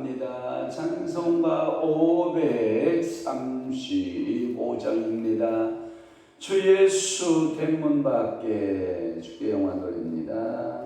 합니다. 찬송가 535장입니다. 주 예수 대문 밖에 주께 영광 돌립니다.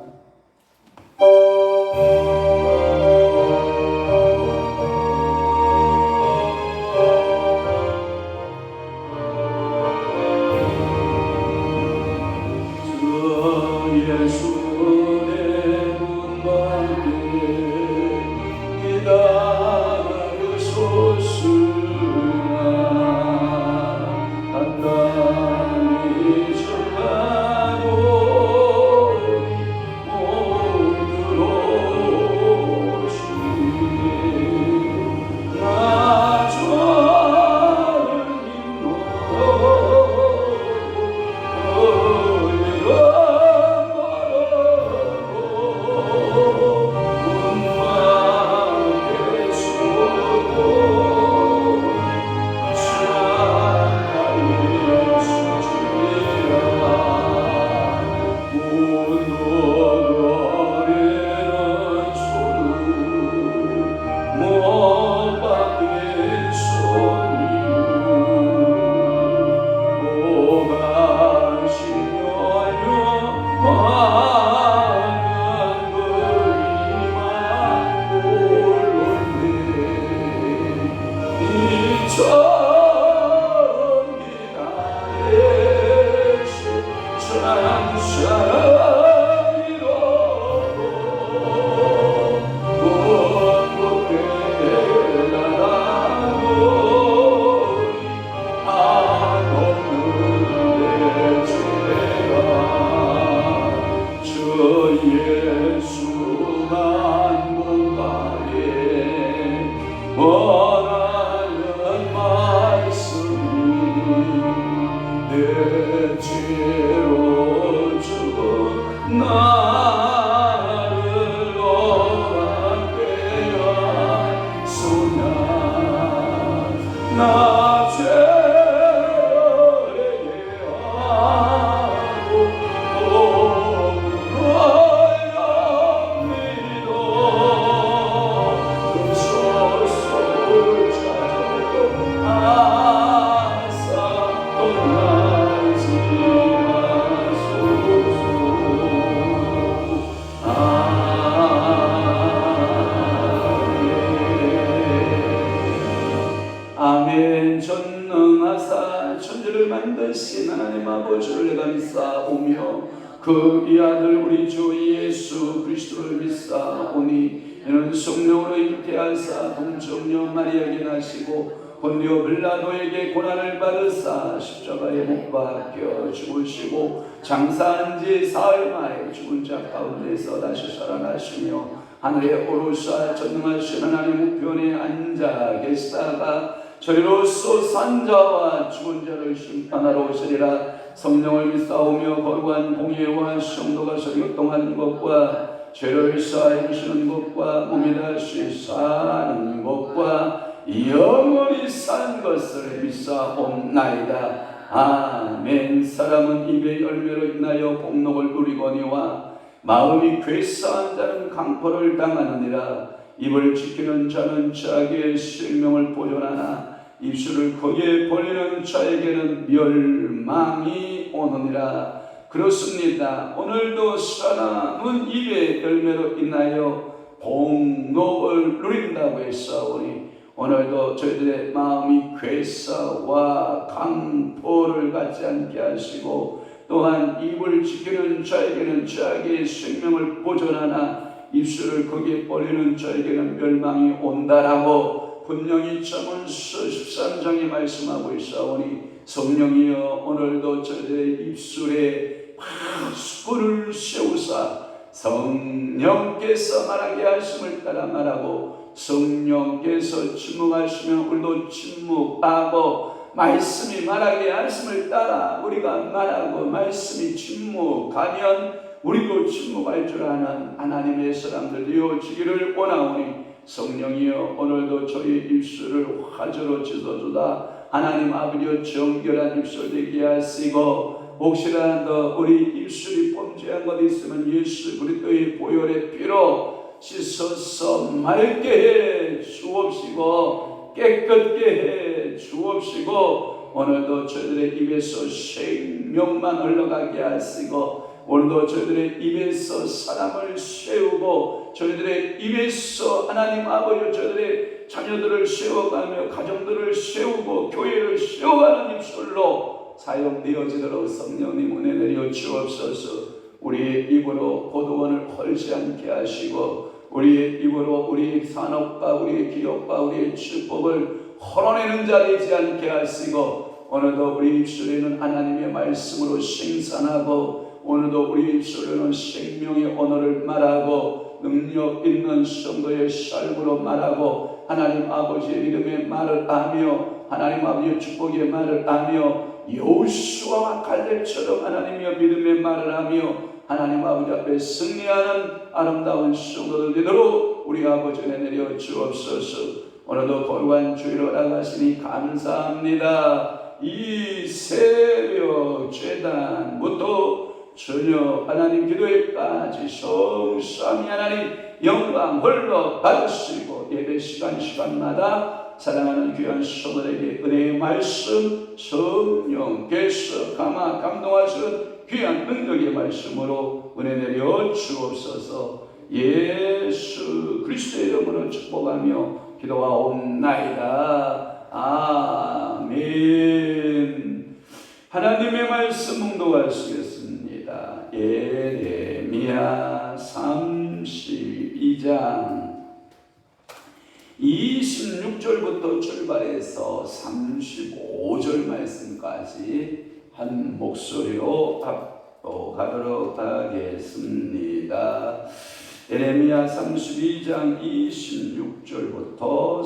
아멘. 전능하사 천지를 만드신 하나님 아버지를 내가 믿사오며 그 이 아들 우리 주 예수 그리스도를 믿사오니 이는 성령으로 잉태하사 동정녀 마리아에게 나시고 본디오 빌라도에게 고난을 받으사 십자가에 못 박혀 죽으시고 장사한 지 사흘 만에 죽은 자 가운데서 다시 살아나시며 하늘에 오르사 전능하신 하나님 우편에 앉아 계시다가 저리로서 산자와 죽은 자를 심판하러 오시리라. 성령을 믿사오며 거룩한 공예와 성도가 성육동하는 것과 죄를 사하여 주시는 것과 몸이 다시 사는 것과 영원히 사는 것을 믿사옵나이다. 아멘. 사람은 입의 열매로 인하여 복록을 누리거니와 마음이 괴싸한 자는 강포를 당하느니라. 입을 지키는 자는 자기의 생명을 보존하나 입술을 거기에 벌리는 자에게는 멸망이 오느니라. 그렇습니다. 오늘도 사람은 입의 열매로 인하여 복록을 누린다고 했사오니 오늘도 저희들의 마음이 괴사와 강포를 갖지 않게 하시고 또한 입을 지키는 자에게는 자기의 생명을 보존하나 입술을 거기에 벌리는 자에게는 멸망이 온다라고 분명히 잠언서 13장에 말씀하고 있사오니 성령이여 오늘도 저희들의 입술에 파수꾼을 세우사 성령께서 말하게 하심을 따라 말하고 성령께서 침묵하시면 우리도 침묵하고 말씀이 말하게 하심을 따라 우리가 말하고 말씀이 침묵하면 우리도 침묵할 줄 아는 하나님의 사람들 되어지기를 원하오니 성령이여 오늘도 저희 입술을 화저로 찢어주다 하나님 아버지여 정결한 입술 되게 하시고 혹시라도 우리 입술이 범죄한 것 있으면 예수 그리스도의 보혈의 피로 씻어서 맑게 해 해 주옵시고 깨끗게 해 주옵시고 오늘도 저희들의 입에서 생명만 흘러가게 하시고 오늘도 저희들의 입에서 사람을 세우고 저희들의 입에서 하나님 아버지 저희들의 자녀들을 세워가며 가정들을 세우고 교회를 세워가는 입술로 사용되어지도록 성령님 은혜 내려 주옵소서. 우리의 입으로 고도원을 헐지 않게 하시고 우리의 입으로 우리의 산업과 우리의 기업과 우리의 축복을 헐어내는 자 되지 않게 하시고 오늘도 우리 입술에는 하나님의 말씀으로 생산하고 오늘도 우리 입술에는 생명의 언어를 말하고 능력 있는 성도의 삶으로 말하고 하나님 아버지의 이름의 말을 하며 하나님 아버지의 축복의 말을 하며 여호수아와 갈렙처럼 하나님의 믿음의 말을 하며 하나님 아버지 앞에 승리하는 아름다운 성도들 되도록 우리 아버지 은혜 내려 주옵소서. 오늘도 거룩한 주일을 나가시니 감사합니다. 이 새벽 제단부터 저녁 하나님 기도회까지 성삼위 하나님 영광 홀로 받으시고 예배 시간마다 사랑하는 귀한 성도들에게 은혜의 말씀 성령께서 감동하시는 귀한 능력의 말씀으로 은혜 내려 주옵소서. 예수 그리스도의 이름으로 축복하며 기도하옵나이다. 아멘. 하나님의 말씀 묵독하시겠습니다. 예레미야 32장 26절부터 출발해서 35절 말씀까지 한 목소리로 합독하도록 하겠습니다. 예레미야 32장 26절부터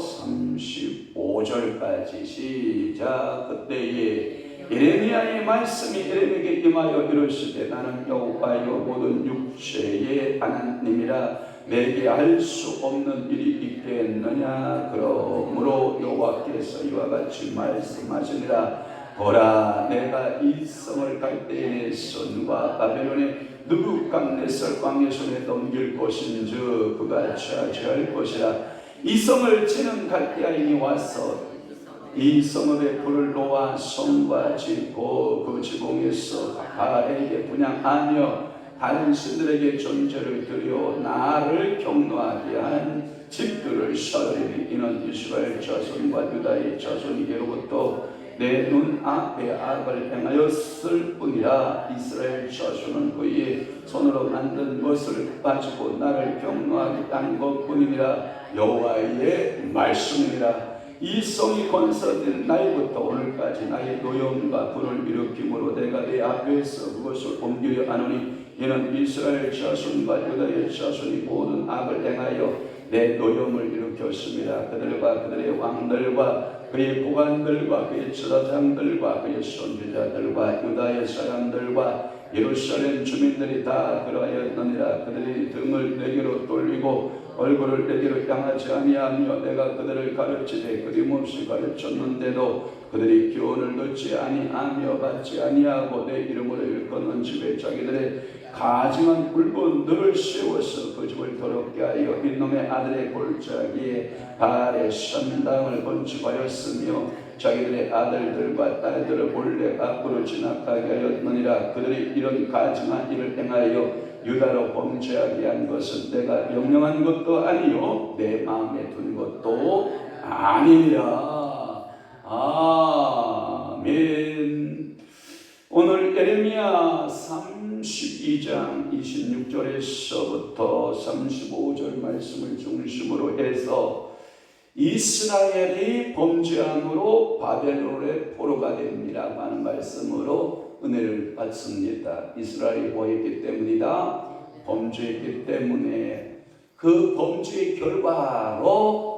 35절까지 시작. 그때에 예레미야의 말씀이 예레미야에게 임하여 이르시되 나는 여호와여 모든 육체의 하나님이라 내게 할 수 없는 일이 있겠느냐. 그러므로 여호와께서 이와 같이 말씀하시니라. 보라 내가 이 성을 갈대인의 손과 바벨론의 느부갓네살 왕의 손에 넘길 것인즉 그가 취할 것이라. 이 성을 치는 갈대아인이 와서 이 성읍에 불을 놓아 성과 짓고 그 지붕에서 바알에게 분향하며 다른 신들에게 존재를 드려 나를 경노하게 한 집들을 썰으리니 이는 이스라엘 자손과 유다의 자손에게로부터 내 눈 앞에 악을 행하였을 뿐이라. 이스라엘 자손은 그의 손으로 만든 것을 가지고 나를 경노하게 한 것뿐이니라. 여호와의 말씀이니라. 이 성이 건설된 날부터 오늘까지 나의 노염과 불을 일으킴으로 내가 내 앞에서 그것을 옮기려 하노니 이는 이스라엘 자손과 유다의 자손이 모든 악을 행하여 내 노염을 일으켰습니다. 그들과 그들의 왕들과 그의 보관들과 그의 지도장들과 그의 선지자들과 유다의 사람들과 예루살렘 주민들이 다 그러하였느니라. 그들이 등을 내게로 돌리고 얼굴을 내게로 향하지 아니하며 내가 그들을 가르치되 끊임없이 가르쳤는데도 그들이 교훈을 듣지 아니하며 받지 아니하고 내 이름으로 일컫는 집에 자기들의 가증한 물건들을 세워서 그 집을 더럽게 하여 이놈의 아들의 골짜기에 발의 선당을 건축하였으며 자기들의 아들들과 딸들을 몰래 밖으로 진압하게 하였느니라. 그들이 이런 가증한 일을 행하여 유다로 범죄하게 한 것은 내가 명령한 것도 아니요 내 마음에 둔 것도 아니라. 아멘. 오늘 예레미야 32장 26절에서부터 35절 말씀을 중심으로 해서 이스라엘이 범죄함으로 바벨론의 포로가 됩니다 하는 말씀으로 은혜를 받습니다. 이스라엘이 뭐했기 때문이다? 범죄했기 때문에 그 범죄의 결과로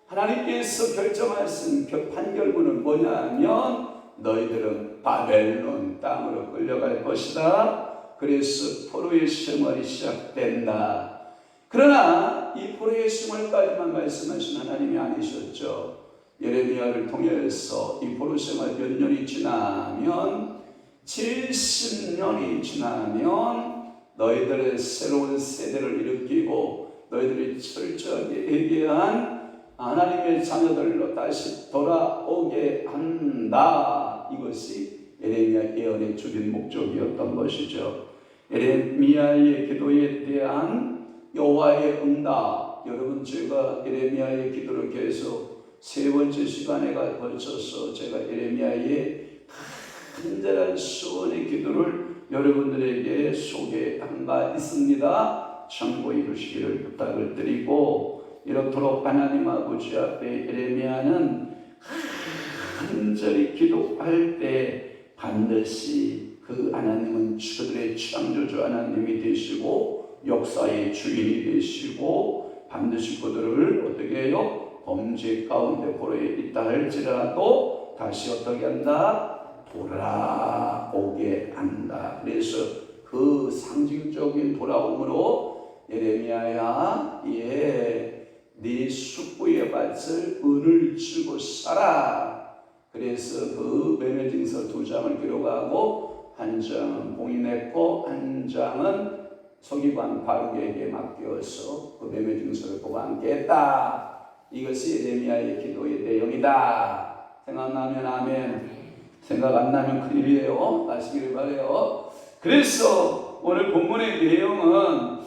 하나님께서 결정하신 판결문은 뭐냐면 너희들은 바벨론 땅으로 끌려갈 것이다. 그래서 포로의 생활이 시작된다. 그러나 이 포로의 생활까지만 말씀하신 하나님이 아니셨죠. 예레미야를 통해서 이 포로 생활 몇 년이 지나면 70년이 지나면 너희들의 새로운 세대를 일으키고 너희들이 철저하게 예배한 하나님의 자녀들로 다시 돌아오게 한다. 이것이 예레미야 예언의 주된 목적이었던 것이죠. 예레미야의 기도에 대한 여호와의 응답. 여러분, 제가 예레미야의 기도를 계속 세 번째 시간에 걸쳐서 제가 예레미야의 간절한 수원의 기도를 여러분들에게 소개한 바 있습니다. 참고해 주시기를 부탁을 드리고, 이렇도록 하나님 아버지 앞에 예레미야는 간절히 기도할 때 반드시 그 하나님은 그들의 창조주 하나님이 되시고 역사의 주인이 되시고 반드시 그들을 어떻게 해요? 범죄 가운데 고려에 있다 할지라도 다시 어떻게 한다? 돌아오게 한다. 그래서 그 상징적인 돌아옴으로 예레미야야, 네 숙부의 밭을 은을 주고 살아. 그래서 그 매매증서 2장을 기록하고 한 장은 봉인했고 한 장은 서기관 바룩에게 맡겨서 그 매매증서를 보관했다. 이것이 예레미야의 기도의 내용이다. 생각나면 아멘. 생각 안 나면 큰일이에요. 아시기를 바라요. 그래서 오늘 본문의 내용은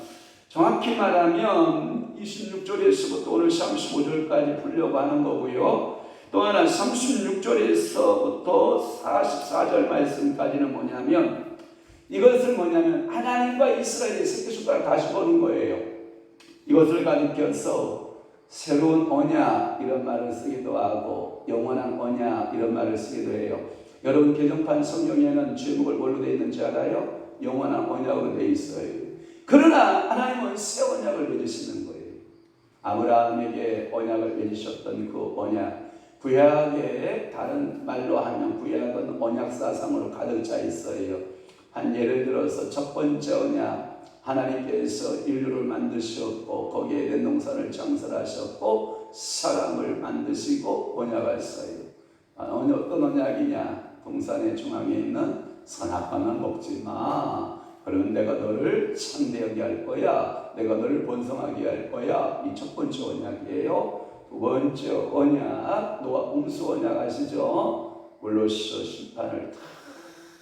정확히 말하면 26절에서부터 오늘 35절까지 풀려고 하는 거고요. 또 하나 36절에서부터 44절 말씀까지는 뭐냐면, 이것을 뭐냐면 하나님과 이스라엘의 새끼손가락 다시 보는 거예요. 이것을 가리켜서 새로운 언약 이런 말을 쓰기도 하고 영원한 언약 이런 말을 쓰기도 해요. 여러분, 개정판 성경에는 제목을 뭘로 되어 있는지 알아요? 영원한 언약으로 되어 있어요. 그러나 하나님은 새 언약을 맺으시는 거예요. 아브라함에게 언약을 맺으셨던 그 언약, 구약에 다른 말로 하면 구약은 언약 사상으로 가득 차 있어요. 한 예를 들어서 첫 번째 언약, 하나님께서 인류를 만드셨고 거기에 된 농산을 창설하셨고 사람을 만드시고 언약하셨어요. 어떤 언약이냐? 동산의 중앙에 있는 선악과는 먹지 마. 그러면 내가 너를 창대하게 할 거야. 내가 너를 번성하게 할 거야. 이 첫 번째 언약이에요. 두 번째 언약, 노아 홍수 언약 아시죠? 물로써 심판을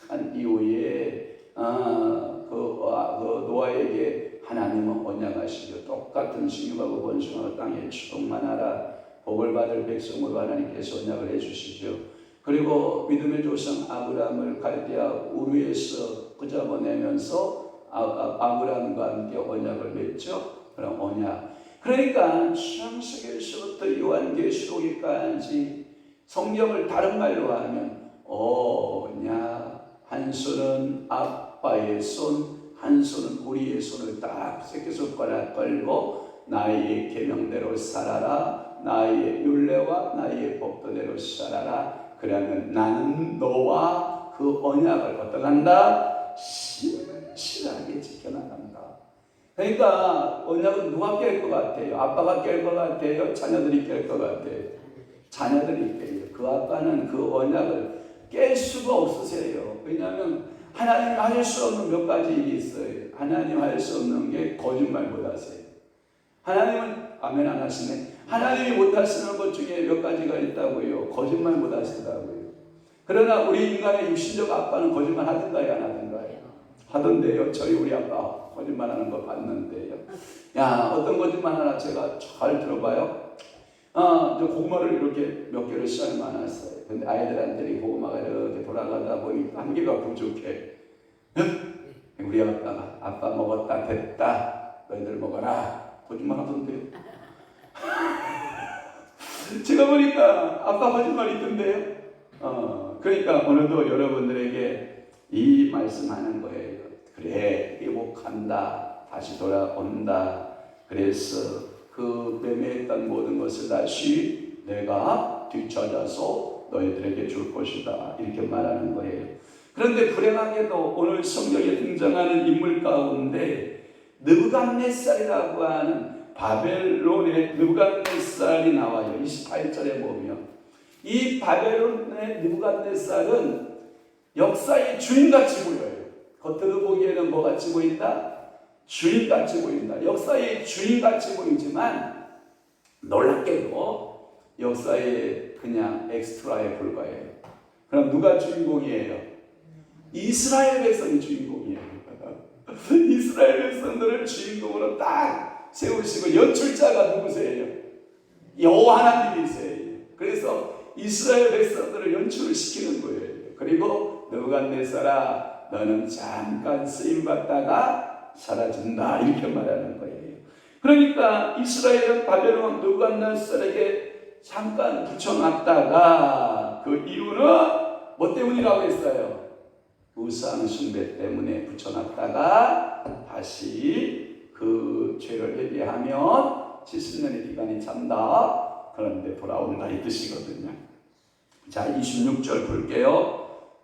한 이후에 그 노아에게 하나님은 언약하시죠. 똑같은 식육하고 번성하고 땅에 충만 하라. 복을 받을 백성으로 하나님께서 언약을 해주시죠. 그리고 믿음의 조상 아브라함을 갈대아 우르에서 끄잡아내면서 아브라함과 함께 언약을 맺죠. 그럼 언약. 그러니까 창세기에서부터 요한계시록까지 성경을 다른 말로 하면 언약, 한 손은 아빠의 손, 한 손은 우리의 손을 딱 새끼손가락 걸고 나의 계명대로 살아라. 나의 율례와 나의 법도대로 살아라. 그러면 나는 너와 그 언약을 어떡한다? 신실하게 지켜나간다. 그러니까 언약은 누가 깰 것 같아요? 아빠가 깰 것 같아요? 자녀들이 깰 것 같아요? 자녀들이 깨요. 그 아빠는 그 언약을 깰 수가 없으세요. 왜냐하면 하나님 할 수 없는 몇 가지 일이 있어요. 하나님 할 수 없는 게 거짓말 못하세요. 하나님은 아멘 안 하시네. 하나님이 못하시는 것 중에 몇 가지가 있다고요. 거짓말 못하시다고요. 그러나 우리 인간의 육신적 아빠는 거짓말 하던가요, 안 하던가요? 하던데요. 저희 우리 아빠 거짓말하는 거 봤는데요. 야, 어떤 거짓말 하나 제가 잘 들어봐요. 저 고구마를 이렇게 몇 개를 썰어놨어요. 근데 아이들한테 이 고구마가 이렇게 돌아가다 보니 한 개가 부족해. 우리 아빠가 아빠 먹었다 됐다. 너희들 먹어라. 거짓말 하던데요. 제가 보니까 아빠 거짓말 있던데요. 그러니까 오늘도 여러분들에게 이 말씀하는 거예요. 그래, 회복한다. 다시 돌아온다. 그래서 그 매매했던 모든 것을 다시 내가 뒤찾아서 너희들에게 줄 것이다. 이렇게 말하는 거예요. 그런데 불행하게도 오늘 성경에 등장하는 인물 가운데 느부갓네살이라고 하는 바벨론의 느부갓네살이 나와요. 28절에 보면 이 바벨론의 느부갓네살은 역사의 주인같이 보여요. 겉으로 보기에는 뭐같이 보인다? 주인같이 보인다. 역사의 주인같이 보이지만 놀랍게도 역사에 그냥 엑스트라에 불과해요. 그럼 누가 주인공이에요? 이스라엘 백성이 주인공이에요. 이스라엘 백성들을 주인공으로 딱 세우시고 연출자가 누구세요? 여호와 하나님이세요. 그래서 이스라엘 백성들을 연출을 시키는 거예요. 그리고 느부갓네살아 너는 잠깐 쓰임받다가 사라진다 이렇게 말하는 거예요. 그러니까 이스라엘은 바벨론 느부갓네살에게 잠깐 붙여놨다가 그 이유는 뭐 때문이라고 했어요? 우상 숭배 때문에 붙여놨다가 다시 그 죄를 회개하면 70년의 기간이 찬다. 그런데 돌아온다 이 뜻이거든요. 자, 26절 볼게요.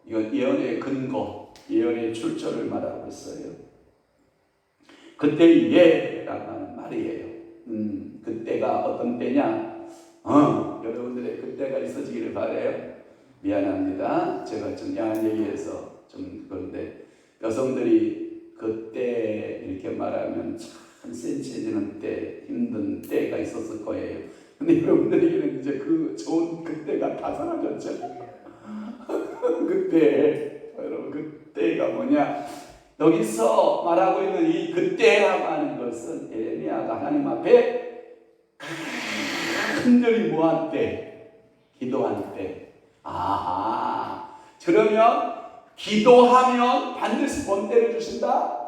이건 예언의 근거, 예언의 출처를 말하고 있어요. 그때예라고 하는 말이에요. 그때가 어떤 때냐? 여러분들의 그때가 있어지기를 바라요. 미안합니다. 제가 좀 야한 얘기해서 좀 그런데 여성들이 그때 이렇게 말하면 참 센치해지는 때, 힘든 때가 있었을 거예요. 근데 여러분들에게는 이제 그 좋은 그때가 다 사라졌죠. 그때, 여러분 그때가 뭐냐? 여기서 말하고 있는 이 그때라고 하는 것은 에레미야가 하나님 앞에 간절히 뭐한 때? 기도한 때. 아하. 그러면 기도하면 반드시 뭔 때를 주신다?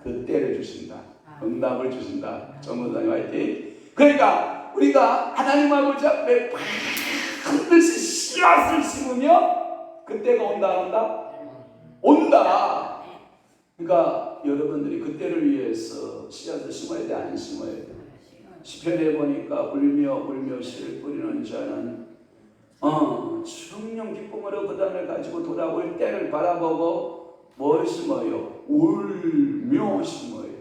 그때를 주신다. 응답을 주신다. 정문사님 화이팅. 그러니까 우리가 하나님 아버지 앞에 반드시 씨앗을 심으면 그때가 온다. 그러니까 여러분들이 그때를 위해서 씨앗을 심어야 돼, 안 심어야 돼? 시편에 보니까 울며 씨를 뿌리는 자는 성령 기쁨으로 그 땅을 가지고 돌아올 때를 바라보고 뭘 심어요? 울며 심어요.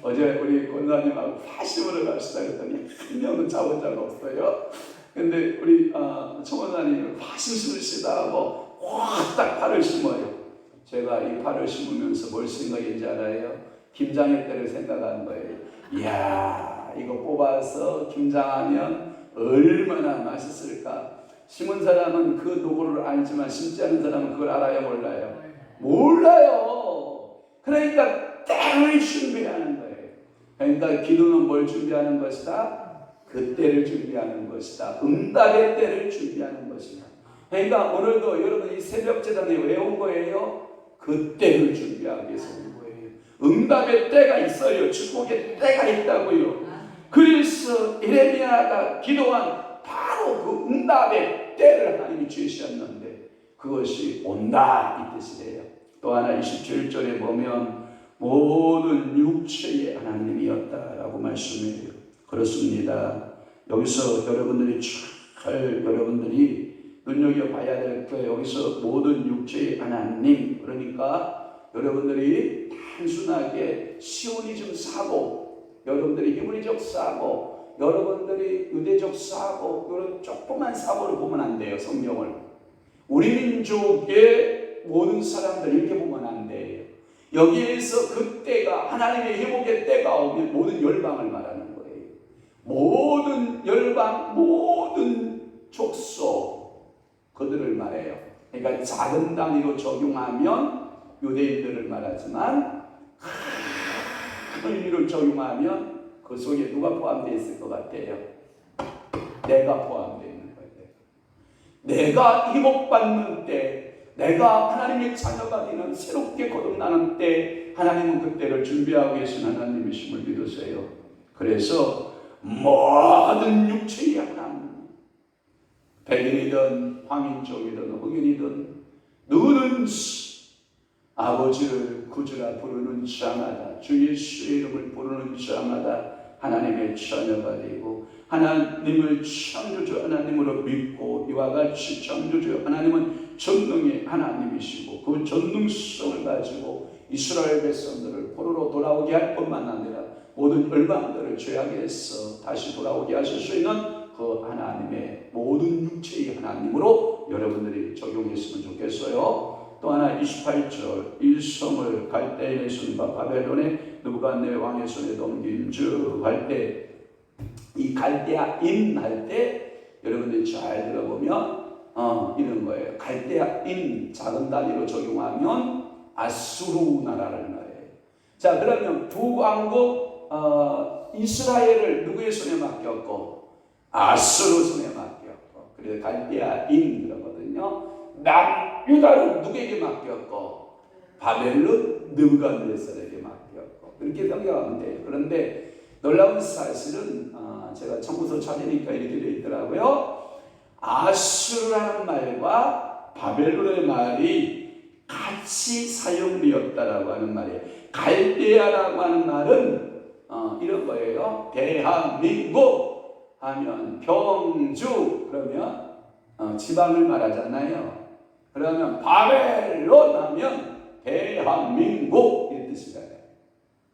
어제 우리 권사님하고 파심으로 갑시다 그랬더니 한 명은 자본자가 없어요. 근데 우리 총원사님은 파심 심으시다 하고 확딱 파를 심어요. 제가 이 파를 심으면서 뭘 생각인지 알아요? 김장일 때를 생각한 거예요. 이야, 이거 뽑아서 김장하면 얼마나 맛있을까? 심은 사람은 그 노고를 알지만 심지 않은 사람은 그걸 알아요, 몰라요? 몰라요. 그러니까 때를 준비하는 거예요. 그러니까 기도는 뭘 준비하는 것이다? 그때를 준비하는 것이다. 응답의 때를 준비하는 것이다. 그러니까 오늘도 여러분 이 새벽 제단에 왜 온 거예요? 그때를 준비하기 위해서 온 거예요. 응답의 때가 있어요. 축복의 때가 있다고요. 그래서 에레미야가 기도한 바로 그 응답의 때를 하나님이 주셨는데 그것이 온다 이 뜻이에요. 또 하나 27절에 보면 모든 육체의 하나님이었다라고 말씀해요. 그렇습니다. 여기서 여러분들이 눈여겨봐야 될 거예요. 여기서 모든 육체의 하나님, 그러니까 여러분들이 단순하게 시오니즘 사고, 여러분들이 히브리적 사고, 여러분들이 유대적 사고, 그런 조그만 사고를 보면 안 돼요. 성경을 우리 민족의 모든 사람들 이렇게 보면 안 돼요. 여기에서 그때가 하나님의 회복의 때가 오면 모든 열방을 말하는 거예요. 모든 열방, 모든 족속 그들을 말해요. 그러니까 작은 단위로 적용하면 유대인들을 말하지만 큰 의미로 적용하면 그 속에 누가 포함되어 있을 것 같아요? 내가 포함되어 있는 거예요. 내가 회복받는 때, 내가 하나님의 자녀가 되는 새롭게 거듭나는 때 하나님은 그때를 준비하고 계신 하나님이심을 믿으세요. 그래서 모든 육체의 하나님, 백인이든 황인족이든 흑인이든 누구든지 아버지를 구주라 부르는 자마다, 주 예수의 이름을 부르는 자마다 하나님의 자녀가 되고 하나님을 창조주 하나님으로 믿고 이와 같이 창조주 하나님은 전능의 하나님이시고 그 전능성을 가지고 이스라엘 백성들을 포로로 돌아오게 할 뿐만 아니라 모든 열방들을 죄악에서 다시 돌아오게 하실 수 있는 그 하나님의 모든 육체의 하나님으로 여러분들이 적용했으면 좋겠어요. 또 하나 28절 이 성을 갈대인의 손과 바벨론의 느부갓네 왕의 손에 넘긴 즉 할 때 이 갈대아인 할 때 여러분들이 잘 들어보면 이런 거예요. 갈대아인 작은 단위로 적용하면 아수르 나라라는 거예요. 자, 그러면 북왕국 이스라엘을 누구의 손에 맡겼고 아수르 손에 맡겼고, 그래서 갈대아인 그러거든요. 남유다를 누구에게 맡겼고 바벨론 느부갓네살에게 맡겼고, 그렇게 생각하면 돼요. 그런데 놀라운 사실은 제가 청구서 찾으니까 이렇게 되어 있더라고요. 아수르라는 말과 바벨론의 말이 같이 사용되었다라고 하는 말이에요. 갈대아라고 하는 말은 이런 거예요. 대한민국 하면 경주 그러면 지방을 말하잖아요. 그러면 바벨론 하면 대한민국 이 뜻이에요.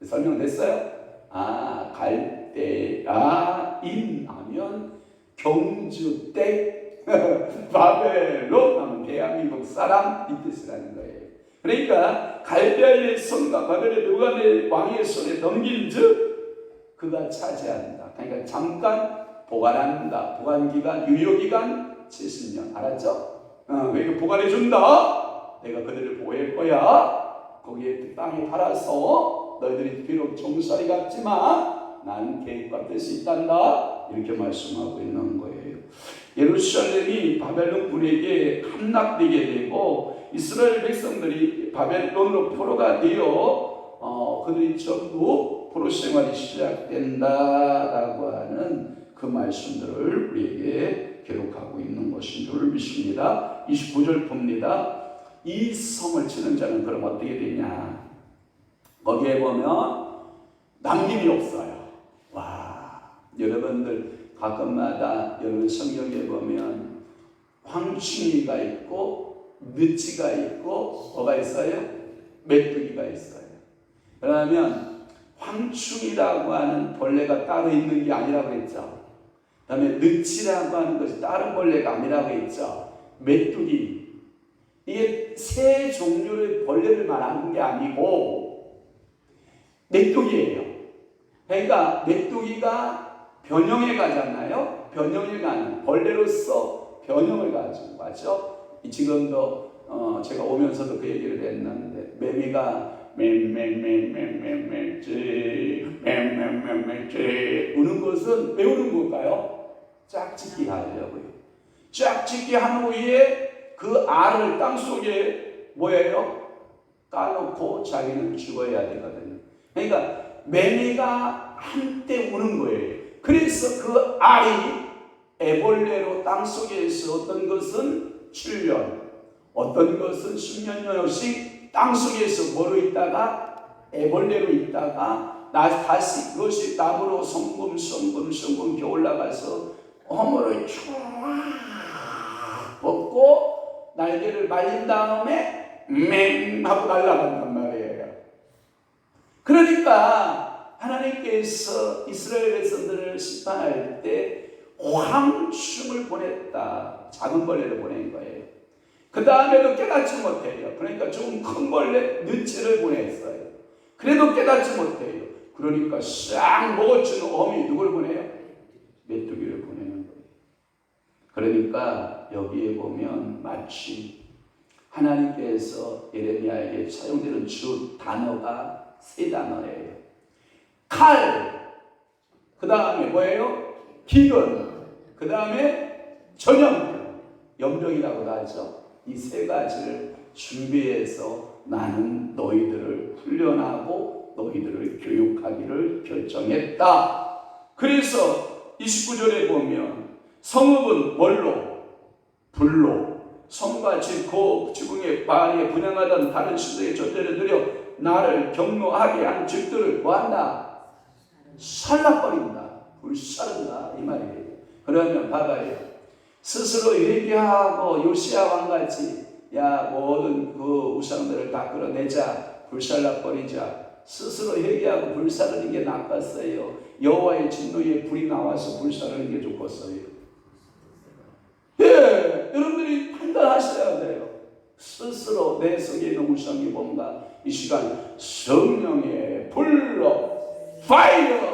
설명됐어요? 갈대아인 하면 경주댁 바벨론 하면 대한민국 사람 이 뜻이라는 거예요. 그러니까 갈대아의 손과 바벨의 느부갓네살 왕의 손에 넘긴즉 그가 차지한다. 그러니까 잠깐 보관한다. 보관기간, 유효기간 70년. 알았죠? 왜 이거 보관해준다? 내가 그들을 보호할 거야. 거기에 땅에 팔아서 너희들이 비록 종살이 같지만 나는 계획과 뜻이 있단다. 이렇게 말씀하고 있는 거예요. 예루살렘이 바벨론 군에게 함락되게 되고 이스라엘 백성들이 바벨론으로 포로가 되어 그들이 전부 포로 생활이 시작된다라고 하는 그 말씀들을 우리에게 기록하고 있는 것인 줄 믿습니다. 29절 봅니다. 이 성을 치는 자는 그럼 어떻게 되냐? 거기에 보면 남김이 없어요. 와, 여러분들 가끔마다 여러분 성경에 보면 황충이가 있고 느치가 있고 뭐가 있어요? 메뚜기가 있어요. 그러면 황충이라고 하는 벌레가 따로 있는 게 아니라고 했죠. 그 다음에 느치라고 하는 것이 다른 벌레가 아니라고 했죠. 메뚜기, 이게 세 종류의 벌레를 말하는 게 아니고 메뚜기예요. 그러니까 메뚜기가 변형해 가잖아요. 변형해 가는 벌레로서 변형을 가지고 가죠. 지금도 제가 오면서도 그 얘기를 했는데 매미가 우는 것은 왜 우는 걸까요? 짝짓기 하려고요. 짝짓기 한 후에 그 알을 땅속에 뭐예요? 까놓고 자기는 죽어야 되거든요. 그러니까 매미가 한때 우는 거예요. 그래서 그 알이 애벌레로 땅속에서 어떤 것은 7년, 어떤 것은 10년 년씩 땅속에서 뭐로 있다가 애벌레로 있다가 다시 그것이 나무로 성금 올라가서 허물을 쫙 벗고 날개를 말린 다음에 맹 하고 날아간단 말이에요. 그러니까 하나님께서 이스라엘 백성들을 심판할 때 황충을 보냈다. 작은 벌레를 보낸 거예요. 그 다음에도 깨닫지 못해요. 그러니까 좀 큰 벌레 느치를 보냈어요. 그래도 깨닫지 못해요. 그러니까 싹 먹어주는 어미 누구를 보내요? 메뚜기를 보내는 거예요. 그러니까 여기에 보면 마치 하나님께서 예레미야에게 사용되는 주 단어가 세 단어예요. 칼, 그 다음에 뭐예요? 기근, 그 다음에 전염병, 염병이라고도 하죠. 이 세 가지를 준비해서 나는 너희들을 훈련하고 너희들을 교육하기를 결정했다. 그래서 29절에 보면 성읍은 뭘로? 불로. 성과 그 지붕의 바위에 분양하던 다른 신들의 젖대를 들여 나를 경노하게 한 집들을 뭐한다? 살라버린다. 불사른다. 이 말이에요. 그러면 봐봐요. 스스로 회개하고 요시야 왕같이 야 모든 그 우상들을 다 끌어내자, 불살라버리자. 스스로 회개하고 불사르는 게 낫겠어요? 여호와의 진노에 불이 나와서 불사르는 게 좋겠어요? 예, 여러분들이 판단하셔야 돼요. 스스로 내 속에 있는 우상이 뭔가 이 시간 성령의 불로 파이어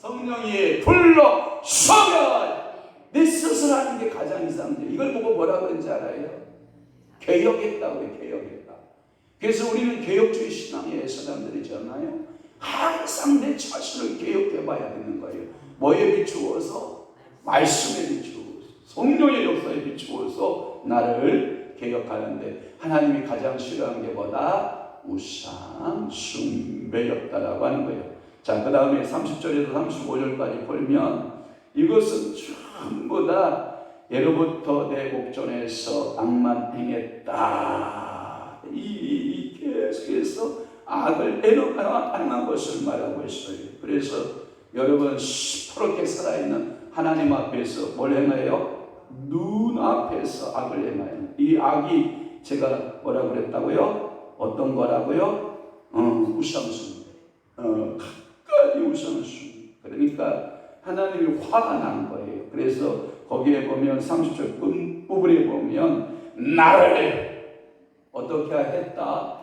성령이 불러 서면 내 스스로 하는 게 가장 이상해요. 이걸 보고 뭐라 그런지 알아요? 개혁했다고 해요. 개혁했다. 그래서 우리는 개혁주의 신앙의 사람들이잖아요. 항상 내 자신을 개혁해봐야 되는 거예요. 뭐에 비추어서? 말씀에 비추어서, 성령의 역사에 비추어서 나를 개혁하는데, 하나님이 가장 싫어하는 게 뭐다? 우상 숭배였다라고 하는 거예요. 자, 그 다음에 30절에서 35절까지 보면 이것은 전부 다 예로부터 내 목전에서 악만 행했다. 이 계속해서 악을 행한 것을 말하고 있어요. 그래서 여러분 시퍼렇게 살아있는 하나님 앞에서 뭘 행해요? 눈앞에서 악을 행해요. 이 악이 제가 뭐라고 그랬다고요? 어떤 거라고요? 우상숭배. 가까이 우상숭배. 그러니까 하나님이 화가 난 거예요. 그래서 거기에 보면 30절 끝부분에 보면 나를 어떻게 했다?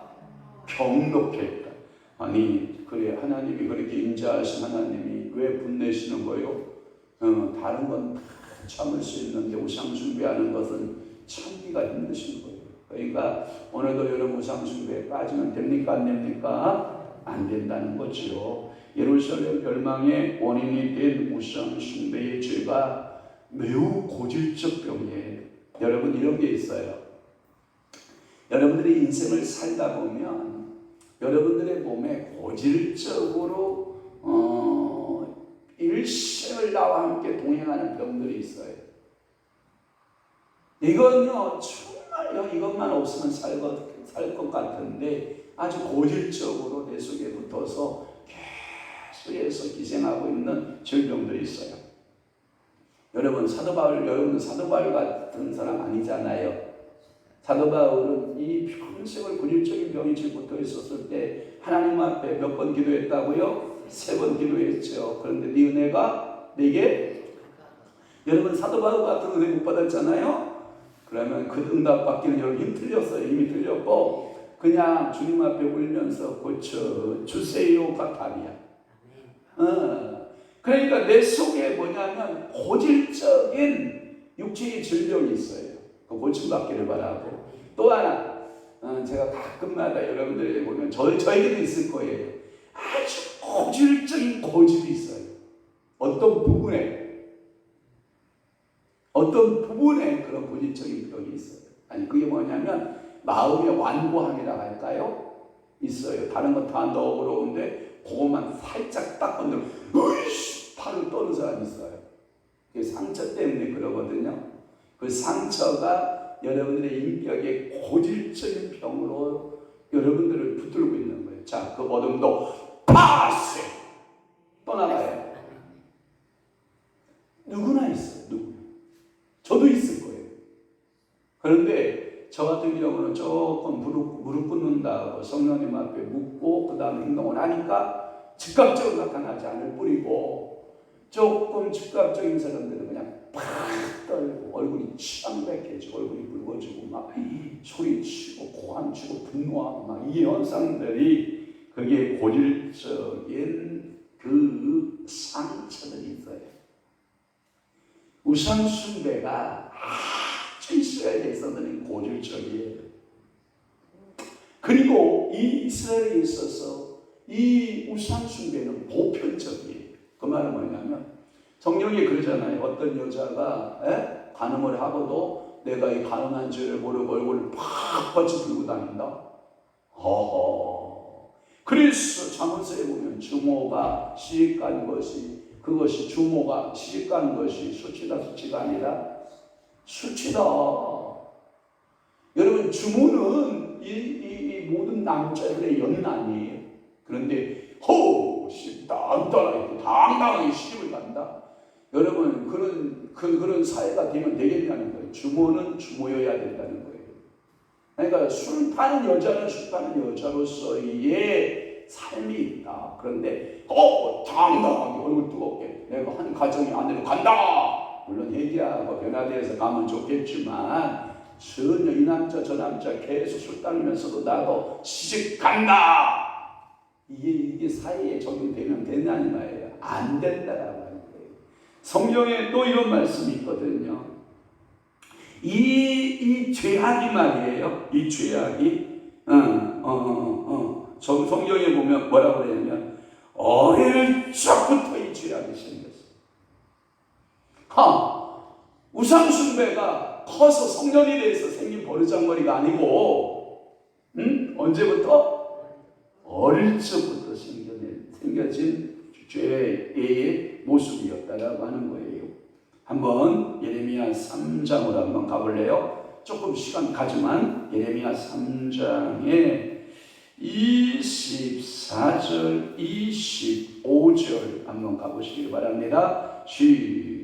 경록해 했다. 아니 그래, 하나님이 그렇게 인자하신 하나님이 왜 분내시는 거요? 다른 건 다 참을 수 있는데 우상숭배하는 것은 참기가 힘드신 거예요. 그러니까 오늘도 여러분 우상숭배에 빠지면 됩니까? 안 됩니까? 안 된다는 거죠. 예루살렘 멸망의 원인이 된 우상숭배의 죄가 매우 고질적 병이에요. 여러분 이런 게 있어요. 여러분들이 인생을 살다 보면 여러분들의 몸에 고질적으로 일생을 나와 함께 동행하는 병들이 있어요. 이건요 정말요 이것만 없으면 살 것 같은데 아주 고질적으로 내 속에 붙어서 계속해서 기생하고 있는 질병들이 있어요. 여러분은 사도 바울 같은 사람 아니잖아요. 사도 바울은 이 평생을 고질적인 병이 붙어 있었을 때 하나님 앞에 몇 번 기도했다고요? 3번 기도했죠. 그런데 네 은혜가 내게, 여러분 사도 바울 같은 은혜 못 받았잖아요. 그러면 그 응답 받기는 여러분 힘 틀렸어요. 이미 틀렸고 그냥 주님 앞에 울면서 고쳐 주세요가 답이야. 그러니까 내 속에 뭐냐면 고질적인 육체의 질병이 있어요. 그 고침받기를 바라고. 또 하나 제가 가끔마다 여러분들이 보면 저에게도 있을 거예요. 아주 고질적인 고집이 있어요. 어떤 부분에 그런 고질적인 병이 있어요. 아니 그게 뭐냐면 마음의 완고함이라고 할까요? 있어요. 다른 거 다 너그러운데 그것만 살짝 딱 건드리면 으이씨 팔을 떠는 사람이 있어요. 그게 상처 때문에 그러거든요. 그 상처가 여러분들의 인격의 고질적인 병으로 여러분들을 붙들고 있는 거예요. 자, 그 어둠도 파세 떠나가요. 누구나 있어요. 누구나. 저도 있을 거예요. 그런데 저 같은 경우는 조금 무릎 꿇는다고 성령님 앞에 묻고 그 다음 행동을 하니까 즉각적으로 나타나지 않을 뿐이고, 조금 즉각적인 사람들은 그냥 팍 떨고 얼굴이 창백해지고 얼굴이 붉어지고 막 소리치고 고함치고 분노하고 막 이 현상들이, 그게 고질적인 그 상처들이 있어요. 우상숭배가 아주 이스라엘에 있어서는 고질적이에요. 그리고 이 이스라엘에 있어서 이 우상숭배는 보편적이에요. 그 말은 뭐냐면 성경이 그러잖아요. 어떤 여자가 간음을 하고도 내가 이 간음한 죄를 모르고 얼굴을 팍 들고 다닌다. 그래서 잠언서에 보면 주모가 시집간 것이, 그것이 주모가 시집간 것이 수치다, 수치가 아니라 수치다. 여러분 주모는 이 모든 남자들의 연난이에요. 그런데 당당하게 시집을 간다. 여러분 그런 사회가 되면 되겠냐는 거예요. 주모는 주모여야 된다는 거예요. 그러니까 술 파는 여자는 술 파는 여자로서의 삶이 있다. 그런데 당당하게 얼굴 뜨겁게 내가 한 가정이 안으로 간다. 물론 회개하고 변화되어서 가면 좋겠지만 전혀 이 남자 저 남자 계속 술 따르면서도 나도 시집 간다. 이게 사회에 적용되면 되냐는 말이에요. 안 된다라고 하는 거예요. 성경에 또 이런 말씀이 있거든요. 이 죄악이 말이에요. 이 죄악이 성경에 보면 뭐라고 그러냐면 어릴 적부터 이 죄악이 생겼어. 우상숭배가 커서 성년이 돼서 생긴 버르장머리가 아니고 언제부터? 어릴 적부터 생겨진 죄의 모습이었다라고 하는 거예요. 한번 예레미야 3장으로 한번 가볼래요? 조금 시간 가지만 예레미야 3장에 24절, 25절 한번 가보시기 바랍니다.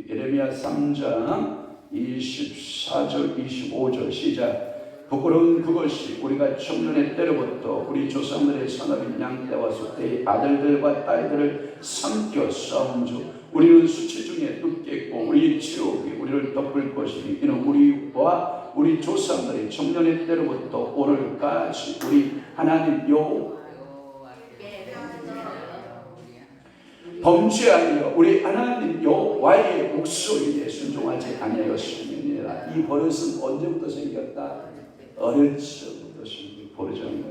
예레미야 3장 24절, 25절 시작. 부끄러운 그것이 우리가 청년의 때로부터 우리 조상들의 선업인 양떼와 소떼의 아들들과 딸들을 삼켜 싸움주 우리는 수치 중에 눕겠고 우리 지옥이 우리를 덮을 것이니 이는 우리와 우리 조상들의 청년의 때로부터 오늘까지 우리 하나님 범죄하여 우리 하나님 여호와의 목소리에 순종하지 아니하였음이니라. 이 버릇은 언제부터 생겼다? 어릴 적부터 생긴 버릇이에요.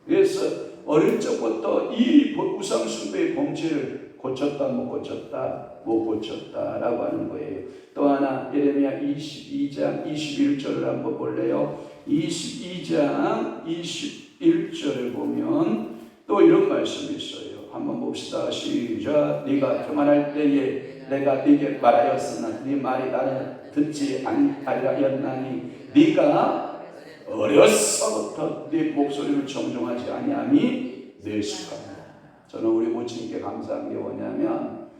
그래서 어릴 적부터 이 우상숭배의 범죄를 고쳤다 못 고쳤다? 못 고쳤다라고 하는 거예요. 또 하나 예레미야 22장 21절을 한번 볼래요? 22장 21절을 보면 또 이런 말씀이 있어요. 한번 봅시다. 시작. 네가 평안할 때에 내가 네게 말하였으나 네 말이 나는 듣지 아니하였나니 네가 어려서부터 네 목소리를 정정하지 아니함이 내 습관이다. 저는 우리 모친께 감사한 게 뭐냐면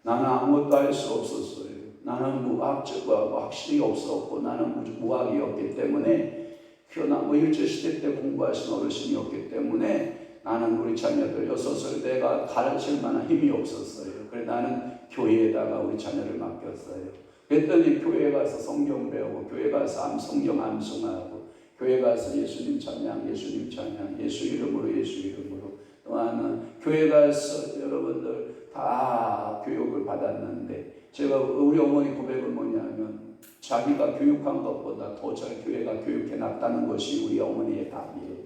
나는 아무것도 할 수 없었어요. 나는 무학적하고 학식이 없었고 나는 무학이었기 때문에 그러나 일제시대 때 공부하신 어르신이 없기 때문에 나는 우리 자녀들 6살 내가 가르칠 만한 힘이 없었어요. 그래서 나는 교회에다가 우리 자녀를 맡겼어요. 그랬더니 교회에 가서 성경 배우고 교회 가서 성경 암송하고 교회 가서 예수님 찬양 예수님 찬양 예수 이름으로 예수 이름으로 또 하나 교회 가서 여러분들 다 교육을 받았는데 제가 우리 어머니 고백은 뭐냐면 자기가 교육한 것보다 더 잘 교회가 교육해 놨다는 것이 우리 어머니의 답이에요.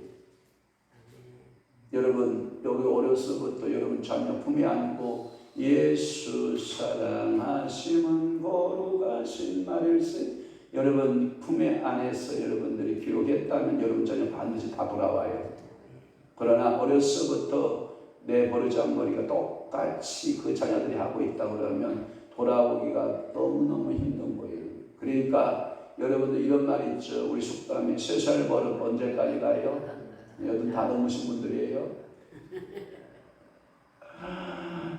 여러분 여기 어려서부터 여러분 자녀 품에 안고 예수 사랑하시면 거룩하신 말일세 여러분 품에 안에서 여러분들이 교육했다면 여러분 자녀 반드시 다 돌아와요. 그러나 어려서부터 내 버르장머리가 똑같이 그 자녀들이 하고 있다 그러면 돌아오기가 너무너무 힘든 거예요. 그러니까 여러분들 이런 말 있죠. 우리 속담에 3살 버릇 언제까지 가요? 여러분 다 넘으신 분들이에요.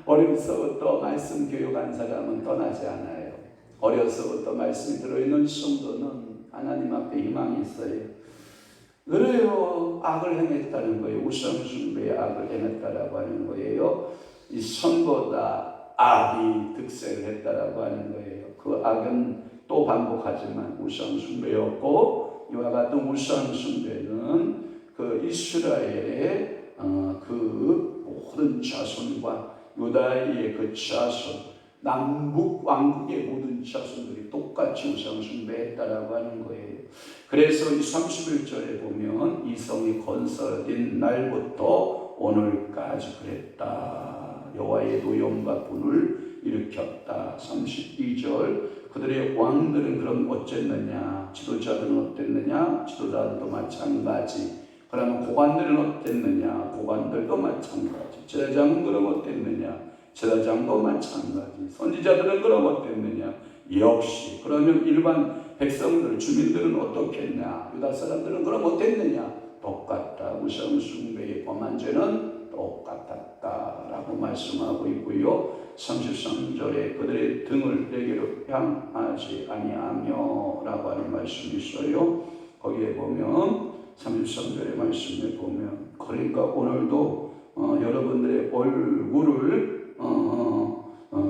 어려서부터 말씀 교육한 사람은 떠나지 않아요. 어려서부터 말씀이 들어있는 성도는 하나님 앞에 희망이 있어요. 그래요. 악을 행했다는 거예요. 우상숭배의 악을 행했다라고 하는 거예요. 이 선보다 악이 득세를 했다라고 하는 거예요. 그 악은 또 반복하지만 우상숭배였고 이와 같은 우상숭배는 그 이스라엘의 그 모든 자손과 유다의 그 자손 남북 왕국의 모든 자손들이 똑같이 우상숭배했다라고 하는 거예요. 그래서 이 31절에 보면 이 성이 건설된 날부터 오늘까지 그랬다. 여호와의 노염과 분을 일으켰다. 32절 그들의 왕들은 그럼 어쨌느냐? 지도자들은 어땠느냐? 지도자들도 마찬가지. 그러면 고관들은 어땠느냐? 고관들도 마찬가지. 제사장들은 어땠느냐? 제사장도 마찬가지. 선지자들은 그럼 어땠느냐? 역시. 그러면 일반 백성들, 주민들은 어떻겠냐? 유다 사람들은 그럼 어땠느냐? 똑같다. 우상숭배의 범한 죄는 똑같았다라고 말씀하고 있고요. 33절에 그들의 등을 내게로 향하지 아니하며 라고 하는 말씀이 있어요. 거기에 보면 33절의 말씀에 보면 그러니까 오늘도 여러분들의 얼굴을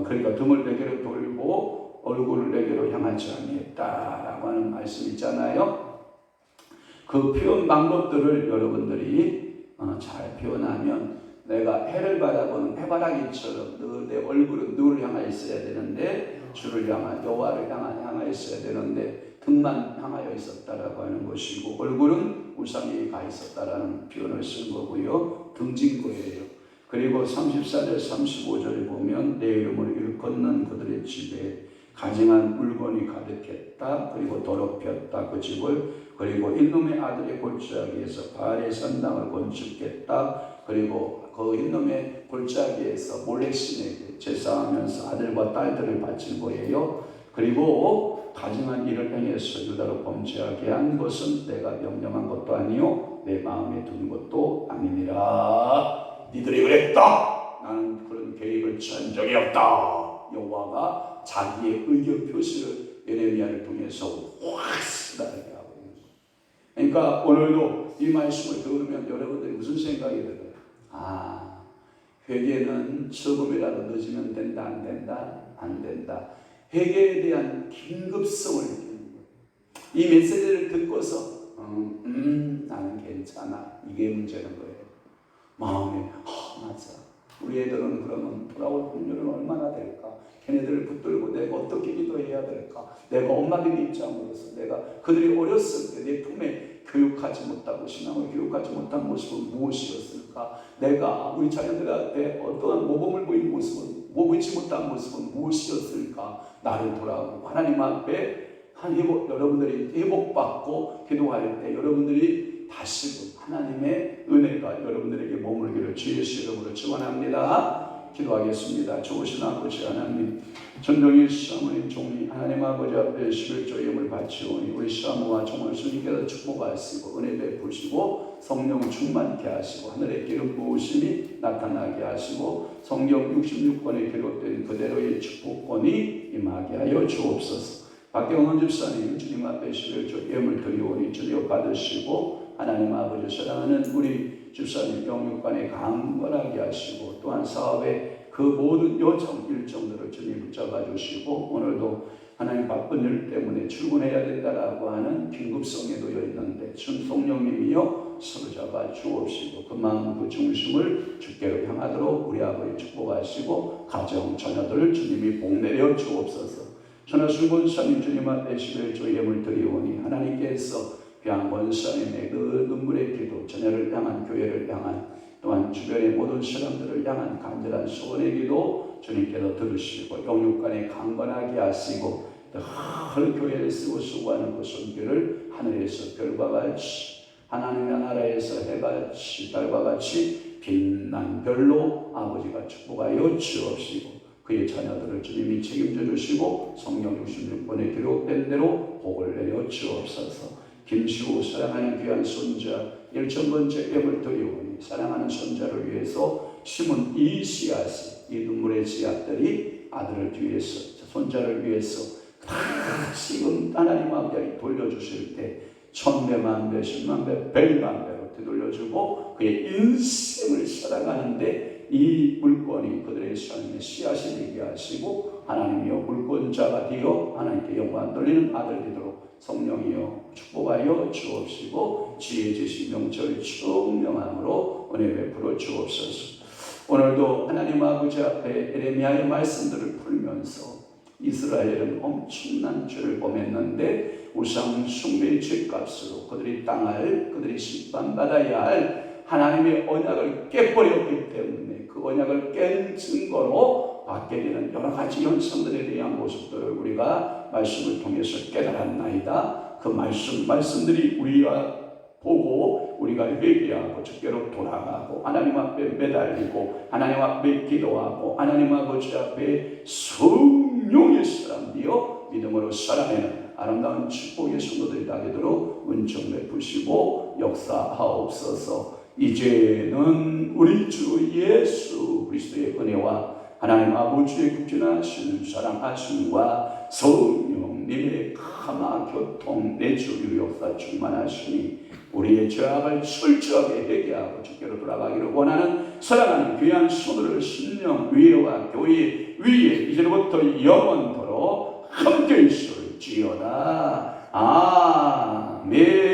그러니까 등을 내게로 돌고 얼굴을 내게로 향하지 아니했다라고 하는 말씀 있잖아요. 그 표현 방법들을 여러분들이 잘 표현하면 내가 해를 바라보는 해바라기처럼 내 얼굴은 누구를 향하여 있어야 되는데 주를 향한 여호와를 향하여 있어야 되는데 등만 향하여 있었다라고 하는 것이고 얼굴은 우상에 가 있었다라는 표현을 쓴 거고요. 등진 거예요. 그리고 34절 35절에 보면 내 이름을 일컫는 그들의 집에 가증한 물건이 가득했다. 그리고 더럽혔다 그 집을. 그리고 인놈의 아들의 골짜기에서 바알의 산당을 건축했다. 그리고 그 인놈의 골짜기에서 몰렉신에게 제사하면서 아들과 딸들을 바친 거예요. 그리고 가증한 일을 행해서 유다로 범죄하게 한 것은 내가 명령한 것도 아니요 내 마음에 둔 것도 아니니라. 니들이 그랬다. 나는 그런 계획을 취한 적이 없다. 여호와가 자기의 의견 표시를 예레미야를 통해서 확 쓰다르게 하고 있는 거예요. 그러니까 오늘도 이 말씀을 들으면 여러분들이 무슨 생각이 들어요? 회개는 조금이라도 늦으면 된다, 안 된다? 안 된다. 회개에 대한 긴급성을 느끼는 거예요. 이 메시지를 듣고서 나는 괜찮아. 이게 문제는 거예요. 마음에 맞아. 우리 애들은 그러면 돌아올 확률은 얼마나 될까? 걔네들을 붙들고 내가 어떻게 기도해야 될까? 내가 엄마들 입장으로서 내가 그들이 어렸을 때 내 품에 교육하지 못하고 신앙을 교육하지 못한 모습은 무엇이었을까? 내가 우리 자녀들한테 어떠한 모범을 보인 모습은 보이지 못한 모습은 무엇이었을까? 나를 돌아오고 하나님 앞에 여러분들이 회복받고 기도할 때 여러분들이 다시금 하나님의 은혜가 여러분들에게 머물기를 주 예수 이름으로 축원합니다. 기도하겠습니다. 좋으신 아버지 하나님, 전종일 사모님 종이 하나님 아버지 앞에 11조 예물 바치오니 우리 사모와 종을 주님께서 축복하시고 은혜 베푸시고 성령 충만케 하시고 하늘의 기름 부으심이 나타나게 하시고 성경 66권에 기록된 그대로의 축복권이 임하게 하여 주옵소서. 박경원 집사님 주님 앞에 11조 예물 드리오니 주여 받으시고 하나님 아버지 사랑하는 우리 집사님 영육간에 강건하게 하시고 또한 사업의 그 모든 요청 일정들을 주님 붙잡아 주시고 오늘도 하나님 바쁜 일 때문에 출근해야 된다라고 하는 긴급성에 놓여 있는데 성령님이여 사로잡아 주옵시고 그 마음 그 중심을 주께로 향하도록 우리 아버지 축복하시고 가정 자녀들을 주님이 복내려 주옵소서. 천하순 권사님 주님 앞에 11조 예물 드리오니 하나님께서 귀한 권사님의 그 눈물의 기도 자녀를 향한 교회를 향한 또한 주변의 모든 사람들을 향한 간절한 소원의 기도 주님께서 들으시고 영육간에 강건하게 하시고 늘 교회를 쓰고 수고하는 그 손길을 하늘에서 별과 같이 하나님의 나라에서 해같이 달과 같이 빛난 별로 아버지가 축복하여 주옵시고 그의 자녀들을 주님이 책임져 주시고 성경 66권에 기록된 대로 복을 내려 주옵소서. 김시우 사랑하는 귀한 손자 1000번째 예물 드리오니 사랑하는 손자를 위해서 심은 이 씨앗이 이 눈물의 씨앗들이 아들을 위해서 손자를 위해서 지금 하나님 아버지 돌려주실 때 1000배 만배 10만배 100만배로 되돌려주고 그의 인생을 살아가는데 이 물건이 그들의 삶의 씨앗이 되게 하시고 하나님이여 물건자가 되어 하나님께 영광 돌리는 아들 되도록 성령이여 축복하여 주옵시고 지혜 지식 명철 충명함으로 은혜 베풀어 주옵소서. 오늘도 하나님 아버지 앞에 예레미야의 말씀들을 풀면서 이스라엘은 엄청난 죄를 범했는데 우상 숭배의 죄값으로 그들이 당할 그들이 심판받아야 할 하나님의 언약을 깨버렸기 때문에 그 언약을 깬 증거로 받게 되는 여러 가지 현상들에 대한 모습들을 우리가 말씀을 통해서 깨달았나이다. 그 말씀들이 우리가 보고 우리가 회개하고 주께로 돌아가고 하나님 앞에 매달리고 하나님 앞에 기도하고 하나님 아버지 앞에 성령의 사람이여 믿음으로 살아내는 아름다운 축복의 성도들이 되도록 은총 베푸시고 역사하옵소서. 이제는 우리 주 예수 그리스도의 은혜와 하나님 아버지의 극진하신 사랑하심과 성령님의 감화 교통 내주 유역사 충만하시니 우리의 죄악을 철저하게 회개하고 주께로 돌아가기를 원하는 사랑하는 귀한 손을 신령 위에와 교회 위에 이제부터 영원토록 함께 있을지어다. 아멘.